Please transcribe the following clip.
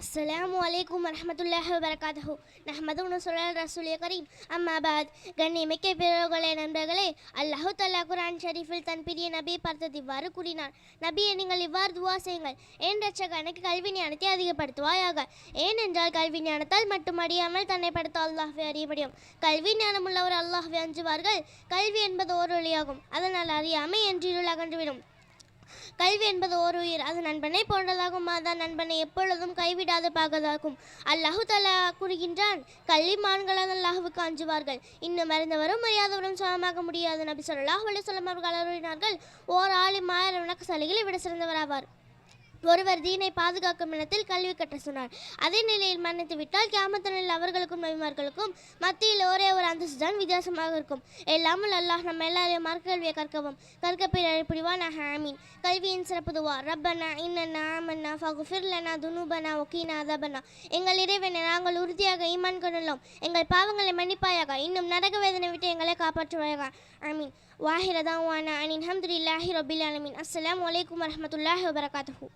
அஸ்ஸலாமு அலைக்கும் வரஹ்மத்துல்லாஹி வபரகாத்துஹு. நஹ்மதுஹு ஸல்லல்லாஹு ரசூலே கரீம். அம்மா பாத். கண்ணியமிக்க பெரியோர்களே, நண்பர்களே, அல்லாஹ் தஆலா குர்ஆன் ஷரீஃபில் தன் பிரிய நபியை பார்த்து இவ்வாறு கூறினார்: நபியை நீங்கள் இவ்வாறு துவா செய்யுங்கள்: ஏன் ரட்சகா, எனக்கு கல்வி ஞானத்தை அதிகப்படுத்துவாயாக. ஏனென்றால் கல்வி ஞானத்தால் மட்டும் அறியாமல் தன்னை படுத்த அல்லாஹ்வை அறிய முடியும். கல்வி ஞானம் உள்ளவர் அல்லாஹ்வை அஞ்சுவார்கள். கல்வி என்பது ஓர் ஒளியாகும், அதனால் அறியாமை என்று இருள் அகன்றுவிடும். கல்வி என்பது ஓர் உயிர், அது நண்பனை போன்றதாகும், அதான் நண்பனை எப்பொழுதும் கைவிடாது பார்க்கதாகும். அல்லாஹு தஆலா கூறுகின்றான்: கல்விமான்களால் அல்லாஹ்வுக்கு அஞ்சுவார்கள். இன்னும் அறிந்தவரும் அறியாதவரும் சமமாக முடியாது. நபி ஸல்லல்லாஹு அலைஹி வஸல்லம் அவர்கள் அருளினார்கள்: ஓர் ஆலிம் 1000 விளக்கசாலிகளை விட சிறந்தவராவார். ஒருவர் தீனை பாதுகாக்கும் இடத்தில் கல்வி கற்ற சொன்னார். அதே நிலையில் மன்னித்து விட்டால் கியாமத் நாளில் அவர்களுக்கும் நபிமார்களுக்கும் மத்தியில் ஒரே ஒரு அந்தஸ்து தான் வித்தியாசமாக இருக்கும். எல்லாமும் அல்லாஹ் நம்ம எல்லாரையும் மார்க்கல்வியை கற்கவும் கற்கப்பில் புரிவானாக. ஆமீன். கல்வியின் சிறப்பு துவா: ரப்பனா இன்னன்னா ஆமன்னா ஃபக்ஃபிர் லனா துனூபனா வகீனா அஸாபன்னா. எங்கள் இறைவனை, நாங்கள் உறுதியாக ஈமான் கொண்டுள்ளோம், எங்கள் பாவங்களை மன்னிப்பாயாக, இன்னும் நரக வேதனை விட்டு எங்களை காப்பாற்றுவாயாக. ஆமீன். வாஹிர தஅவானா அனில் ஹம்துலில்லாஹி ரப்பில் ஆலமீன். அஸ்ஸலாமு அலைக்கும் வரஹ்மத்துல்லாஹி வபரகாத்துஹு.